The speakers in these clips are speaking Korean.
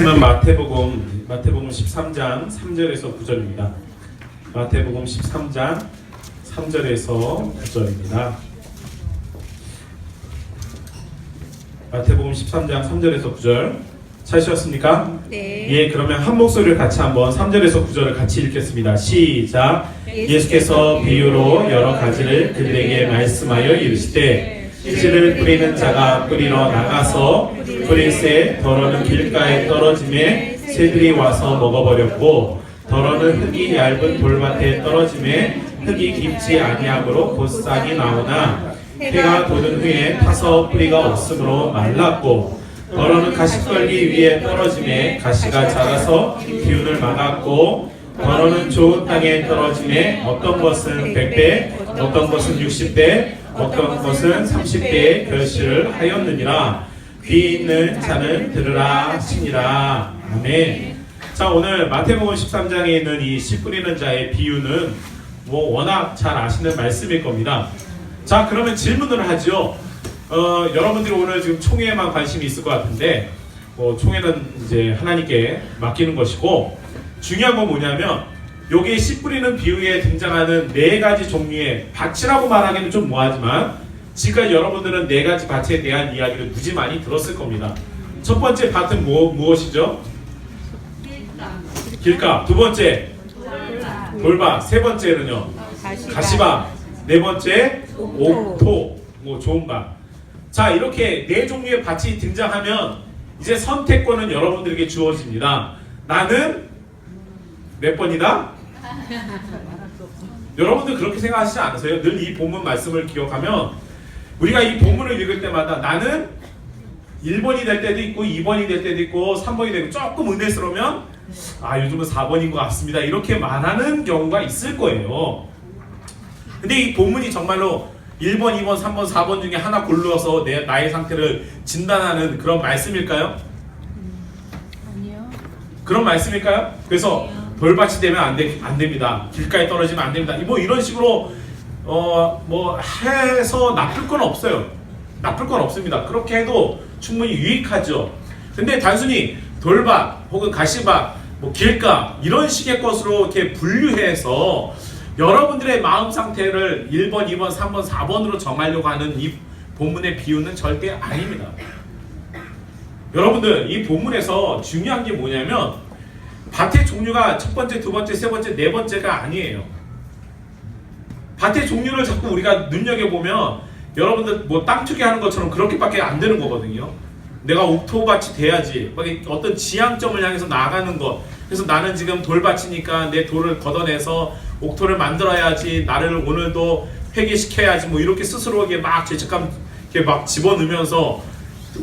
말씀은 마태복음 13장 3절에서 9절입니다. 마태복음 13장 3절에서 9절입니다. 마태복음 13장 3절에서 9절 찾으셨습니까? 네. 예, 그러면 한 목소리를 같이 한번 3절에서 9절을 같이 읽겠습니다. 시작. 예수께서 비유로 여러 가지를 그들에게 말씀하여 이르시되 씨를 뿌리는 자가 뿌리러 나가서 뿌릴새 더러는 길가에 떨어짐에 새들이 와서 먹어버렸고 더러는 흙이 얇은 돌밭에 떨어짐에 흙이 깊지 아니하므로 곧 싹이 나오나 해가 돋은 후에 타서 뿌리가 없으므로 말랐고 더러는 가시떨기 위에 떨어짐에 가시가 자라서 기운을 막았고 더러는 좋은 땅에 떨어짐에 어떤 것은 100배 어떤 것은 60배 어떤 것은 30배의 결실을 하였느니라. 귀 있는 자는 들으라 하시니라. 아멘. 자, 오늘 마태복음 13장에 있는 이 씨 뿌리는 자의 비유는 워낙 잘 아시는 말씀일 겁니다. 자, 그러면 질문을 하죠. 여러분들이 오늘 지금 총회에만 관심이 있을 것 같은데 총회는 이제 하나님께 맡기는 것이고 중요한 건 뭐냐면 요게 씨 뿌리는 비유에 등장하는 네 가지 종류의 밭이라고 말하기는 좀 뭐하지만 지금까지 여러분들은 네 가지 밭에 대한 이야기를 무지 많이 들었을 겁니다. 첫 번째 밭은 무엇이죠? 길가. 두 번째 돌밭. 세 번째는요 가시밭. 네 번째 옥토. 좋은 밭. 자, 이렇게 네 종류의 밭이 등장하면 이제 선택권은 여러분들에게 주어집니다. 나는 몇 번이다? 여러분들 그렇게 생각하시지 않으세요? 늘 이 본문 말씀을 기억하면 우리가 이 본문을 읽을 때마다 나는 1번이 될 때도 있고 2번이 될 때도 있고 3번이 되고 조금 은혜스러우면 요즘은 4번인 것 같습니다 이렇게 말하는 경우가 있을 거예요. 근데 이 본문이 정말로 1번, 2번, 3번, 4번 중에 하나 골라서 나의 상태를 진단하는 그런 말씀일까요? 아니요. 그런 말씀일까요? 그래서 돌밭이 되면 안 됩니다. 길가에 떨어지면 안 됩니다. 이런 식으로 해서 나쁠 건 없어요. 나쁠 건 없습니다. 그렇게 해도 충분히 유익하죠. 근데 단순히 돌밭 혹은 가시밭, 길가 이런 식의 것으로 이렇게 분류해서 여러분들의 마음 상태를 1번, 2번, 3번, 4번으로 정하려고 하는 이 본문의 비유는 절대 아닙니다. 여러분들 이 본문에서 중요한 게 뭐냐면 밭의 종류가 첫 번째, 두 번째, 세 번째, 네 번째가 아니에요. 밭의 종류를 자꾸 우리가 눈여겨보면 여러분들 땅 투기하는 것처럼 그렇게밖에 안 되는 거거든요. 내가 옥토밭이 돼야지. 어떤 지향점을 향해서 나아가는 것. 그래서 나는 지금 돌밭이니까 내 돌을 걷어내서 옥토를 만들어야지. 나를 오늘도 회개시켜야지. 이렇게 스스로에게 막 죄책감 이렇게 막 집어넣으면서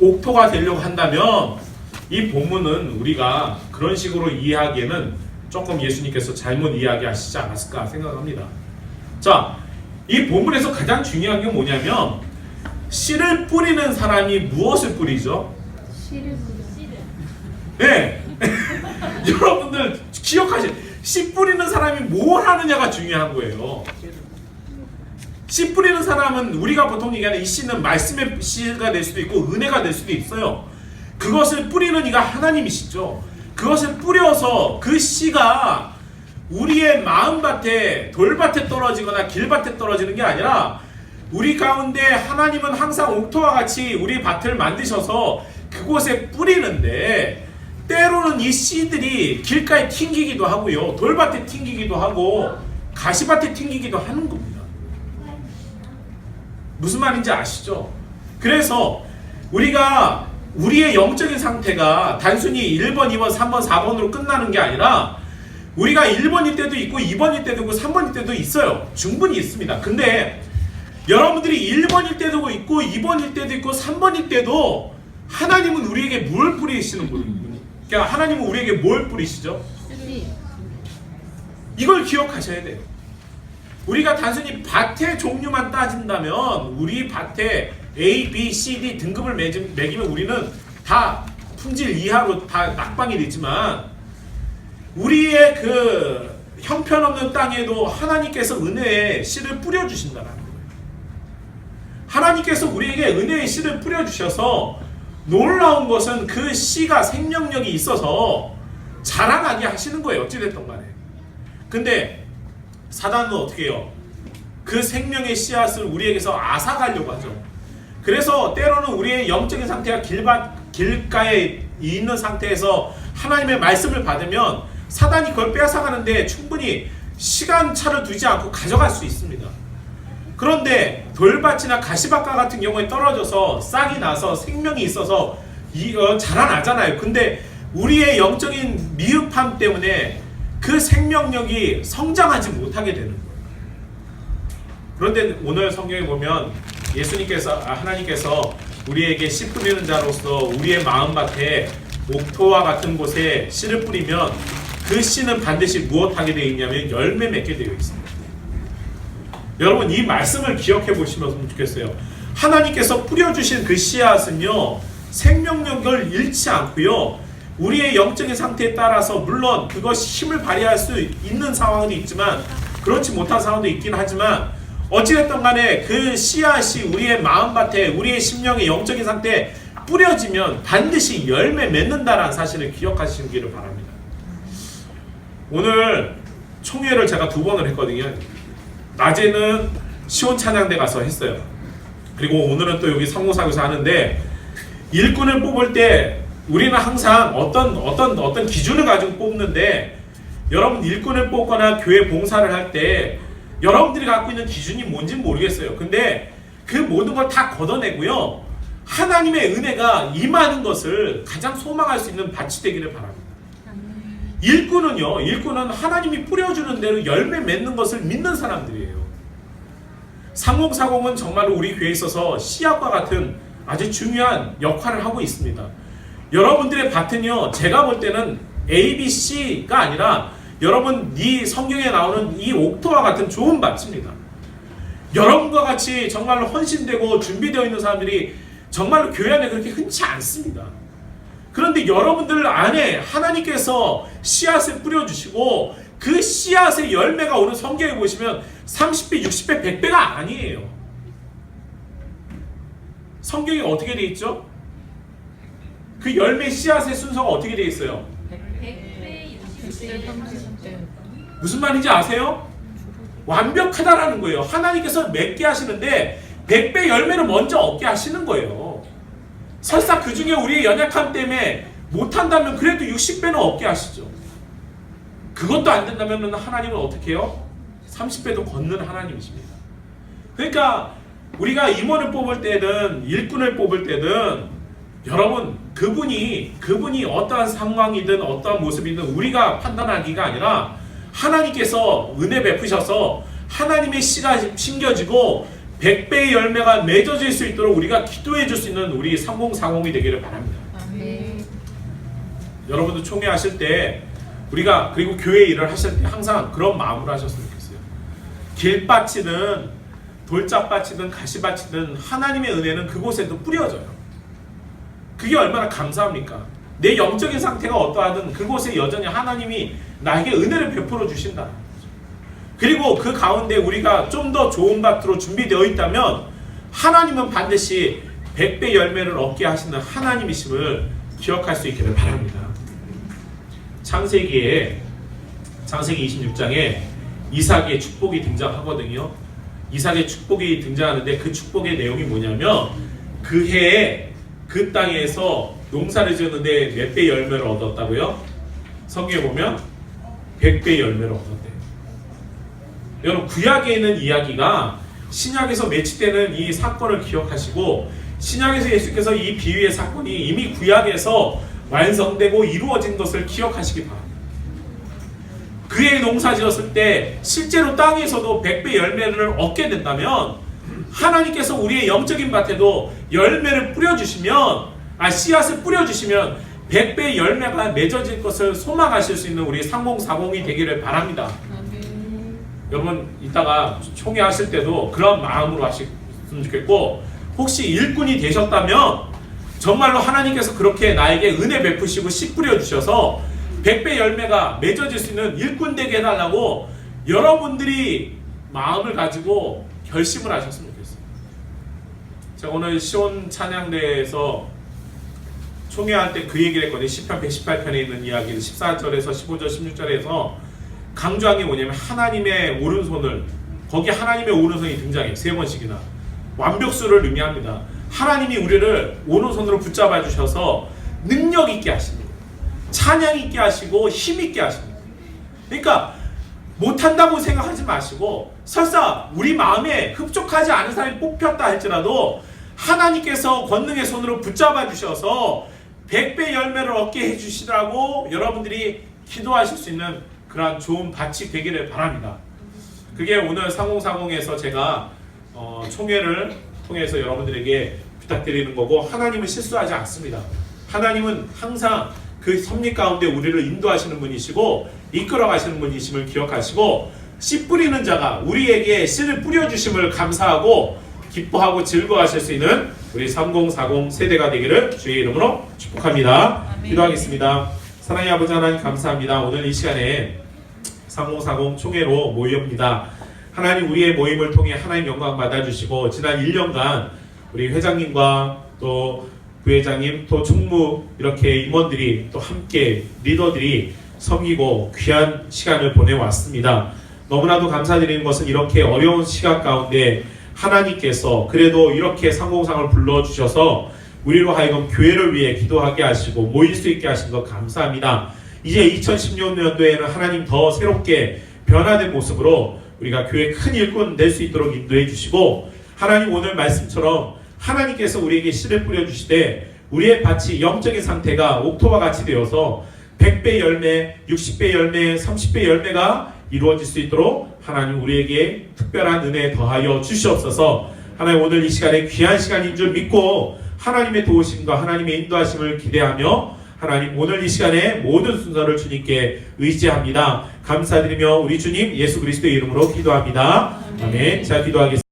옥토가 되려고 한다면 이 본문은 우리가 그런 식으로 이해하기에는 조금 예수님께서 잘못 이야기하시지 않았을까 생각합니다. 자, 이 본문에서 가장 중요한 게 뭐냐면 씨를 뿌리는 사람이 무엇을 뿌리죠? 씨를 뿌려. 네. 여러분들 기억하세요. 씨 뿌리는 사람이 뭘 하느냐가 중요한 거예요. 씨 뿌리는 사람은 우리가 보통 얘기하는 이 씨는 말씀의 씨가 될 수도 있고 은혜가 될 수도 있어요. 그것을 뿌리는 이가 하나님이시죠. 그것을 뿌려서 그 씨가 우리의 마음밭에 돌밭에 떨어지거나 길밭에 떨어지는 게 아니라 우리 가운데 하나님은 항상 옥토와 같이 우리 밭을 만드셔서 그곳에 뿌리는데 때로는 이 씨들이 길가에 튕기기도 하고요. 돌밭에 튕기기도 하고 가시밭에 튕기기도 하는 겁니다. 무슨 말인지 아시죠? 그래서 우리가 우리의 영적인 상태가 단순히 1번, 2번, 3번, 4번으로 끝나는 게 아니라 우리가 1번일 때도 있고 2번일 때도 있고 3번일 때도 있어요. 충분히 있습니다. 근데 여러분들이 1번일 때도 있고 2번일 때도 있고 3번일 때도 하나님은 우리에게 뭘 뿌리시는 분이에요? 그러니까 하나님은 우리에게 뭘 뿌리시죠? 이걸 기억하셔야 돼요. 우리가 단순히 밭의 종류만 따진다면 우리 밭에 A, B, C, D 등급을 매기면 우리는 다 품질 이하로 다 낙방이 되지만 우리의 그 형편없는 땅에도 하나님께서 은혜의 씨를 뿌려주신다는 거예요. 하나님께서 우리에게 은혜의 씨를 뿌려주셔서 놀라운 것은 그 씨가 생명력이 있어서 자라나게 하시는 거예요. 어찌됐든 간에. 근데 사단은 어떻게 해요? 그 생명의 씨앗을 우리에게서 앗아가려고 하죠. 그래서 때로는 우리의 영적인 상태가 길가에 있는 상태에서 하나님의 말씀을 받으면 사단이 그걸 빼앗아가는데 충분히 시간차를 두지 않고 가져갈 수 있습니다. 그런데 돌밭이나 가시밭과 같은 경우에 떨어져서 싹이 나서 생명이 있어서 자라나잖아요. 근데 우리의 영적인 미흡함 때문에 그 생명력이 성장하지 못하게 되는 거예요. 그런데 오늘 성경에 보면 하나님께서 우리에게 씨 뿌리는 자로서 우리의 마음밭에 옥토와 같은 곳에 씨를 뿌리면 그 씨는 반드시 무엇하게 되어 있냐면 열매 맺게 되어 있습니다. 여러분 이 말씀을 기억해 보시면 좋겠어요. 하나님께서 뿌려주신 그 씨앗은요 생명력을 잃지 않고요 우리의 영적인 상태에 따라서 물론 그것이 힘을 발휘할 수 있는 상황도 있지만 그렇지 못한 상황도 있긴 하지만 어찌됐든 간에 그 씨앗이 우리의 마음밭에 우리의 심령의 영적인 상태에 뿌려지면 반드시 열매 맺는다라는 사실을 기억하시기를 바랍니다. 오늘 총회를 제가 2번을 했거든요. 낮에는 시온 찬양대 가서 했어요. 그리고 오늘은 또 여기 성모사교에서 하는데 일꾼을 뽑을 때 우리는 항상 어떤 기준을 가지고 뽑는데 여러분 일꾼을 뽑거나 교회 봉사를 할 때 여러분들이 갖고 있는 기준이 뭔지 모르겠어요. 근데 그 모든 걸 다 걷어내고요 하나님의 은혜가 임하는 것을 가장 소망할 수 있는 밭이 되기를 바랍니다. 일꾼은 하나님이 뿌려주는 대로 열매 맺는 것을 믿는 사람들이에요. 상공사공은 정말로 우리 교회에 있어서 씨앗과 같은 아주 중요한 역할을 하고 있습니다. 여러분들의 밭은요 제가 볼 때는 A, B, C가 아니라 여러분 이 성경에 나오는 이 옥토와 같은 좋은 밭입니다. 여러분과 같이 정말로 헌신되고 준비되어 있는 사람들이 정말로 교회 안에 그렇게 흔치 않습니다. 그런데 여러분들 안에 하나님께서 씨앗을 뿌려주시고 그 씨앗의 열매가 오늘 성경에 보시면 30배, 60배, 100배가 아니에요. 성경이 어떻게 돼 있죠? 그 열매 씨앗의 순서가 어떻게 돼 있어요? 100배, 60배, 30배. 무슨 말인지 아세요? 완벽하다라는 거예요. 하나님께서 맺게 하시는데 100배 열매를 먼저 얻게 하시는 거예요. 설사 그 중에 우리의 연약함 때문에 못한다면 그래도 60배는 얻게 하시죠. 그것도 안 된다면 하나님은 어떻게 해요? 30배도 걷는 하나님이십니다. 그러니까 우리가 임원을 뽑을 때든 일꾼을 뽑을 때든 여러분 그분이 어떠한 상황이든 어떠한 모습이든 우리가 판단하기가 아니라 하나님께서 은혜 베푸셔서 하나님의 씨가 심겨지고 100배의 열매가 맺어질 수 있도록 우리가 기도해 줄 수 있는 우리 3040이 되기를 바랍니다. 아멘. 여러분도 총회하실 때 우리가 그리고 교회 일을 하실 때 항상 그런 마음으로 하셨으면 좋겠어요. 길밭이든 돌짝밭이든 가시밭이든 하나님의 은혜는 그곳에도 뿌려져요. 그게 얼마나 감사합니까? 내 영적인 상태가 어떠하든 그곳에 여전히 하나님이 나에게 은혜를 베풀어 주신다. 그리고 그 가운데 우리가 좀 더 좋은 밭으로 준비되어 있다면 하나님은 반드시 100배 열매를 얻게 하시는 하나님이심을 기억할 수 있기를 바랍니다. 창세기 26장에 이삭의 축복이 등장하거든요. 이삭의 축복이 등장하는데 그 축복의 내용이 뭐냐면 그 해에 그 땅에서 농사를 지었는데 몇 배 열매를 얻었다고요? 성경에 보면 100배 열매를 얻었대요. 여러분 구약에 있는 이야기가 신약에서 매치되는 이 사건을 기억하시고 신약에서 예수께서 이 비유의 사건이 이미 구약에서 완성되고 이루어진 것을 기억하시기 바랍니다. 그의 농사 지었을 때 실제로 땅에서도 100배 열매를 얻게 된다면 하나님께서 우리의 영적인 밭에도 열매를 뿌려주시면 씨앗을 뿌려주시면 100배의 열매가 맺어질 것을 소망하실 수 있는 우리 3040이 되기를 바랍니다. 여러분 이따가 총회하실 때도 그런 마음으로 하셨으면 좋겠고 혹시 일꾼이 되셨다면 정말로 하나님께서 그렇게 나에게 은혜 베푸시고 씨 뿌려주셔서 100배 열매가 맺어질 수 있는 일꾼 되게 해달라고 여러분들이 마음을 가지고 결심을 하셨으면 좋겠어요. 제가 오늘 시온 찬양대에서 총회할 때 그 얘기를 했거든요. 시편 118편에 있는 이야기를 14절에서 15절 16절에서 강조한 게 뭐냐면 하나님의 오른손을, 거기 하나님의 오른손이 등장해요. 3번씩이나. 완벽수를 의미합니다. 하나님이 우리를 오른손으로 붙잡아 주셔서 능력 있게 하십니다. 찬양 있게 하시고 힘 있게 하십니다. 그러니까 못한다고 생각하지 마시고, 설사 우리 마음에 흡족하지 않은 사람이 뽑혔다 할지라도 하나님께서 권능의 손으로 붙잡아 주셔서 100배 열매를 얻게 해주시라고 여러분들이 기도하실 수 있는 그러한 좋은 밭이 되기를 바랍니다. 그게 오늘 3040에서 제가 총회를 통해서 여러분들에게 부탁드리는 거고, 하나님은 실수하지 않습니다. 하나님은 항상 그 섭리 가운데 우리를 인도하시는 분이시고 이끌어 가시는 분이심을 기억하시고, 씨 뿌리는 자가 우리에게 씨를 뿌려주심을 감사하고 기뻐하고 즐거워하실 수 있는 우리 3040 세대가 되기를 주의 이름으로 축복합니다. 아멘. 기도하겠습니다. 사랑의 아버지 하나님 감사합니다. 오늘 이 시간에 3040 총회로 모입니다. 하나님, 우리의 모임을 통해 하나님 영광 받아주시고, 지난 1년간 우리 회장님과 또 부회장님, 또 총무 이렇게 임원들이 또 함께 리더들이 섬기고 귀한 시간을 보내왔습니다. 너무나도 감사드리는 것은 이렇게 어려운 시간 가운데 하나님께서 그래도 이렇게 3040을 불러주셔서 우리로 하여금 교회를 위해 기도하게 하시고 모일 수 있게 하신 것 감사합니다. 이제 2016년도에는 하나님 더 새롭게 변화된 모습으로 우리가 교회 큰 일꾼 될 수 있도록 인도해 주시고, 하나님 오늘 말씀처럼 하나님께서 우리에게 씨를 뿌려주시되 우리의 밭이 영적인 상태가 옥토와 같이 되어서 100배 열매, 60배 열매, 30배 열매가 이루어질 수 있도록 하나님 우리에게 특별한 은혜 더하여 주시옵소서. 하나님, 오늘 이 시간에 귀한 시간인 줄 믿고 하나님의 도우심과 하나님의 인도하심을 기대하며 하나님 오늘 이 시간에 모든 순서를 주님께 의지합니다. 감사드리며 우리 주님 예수 그리스도의 이름으로 기도합니다. 아멘. 자, 기도하겠습니다.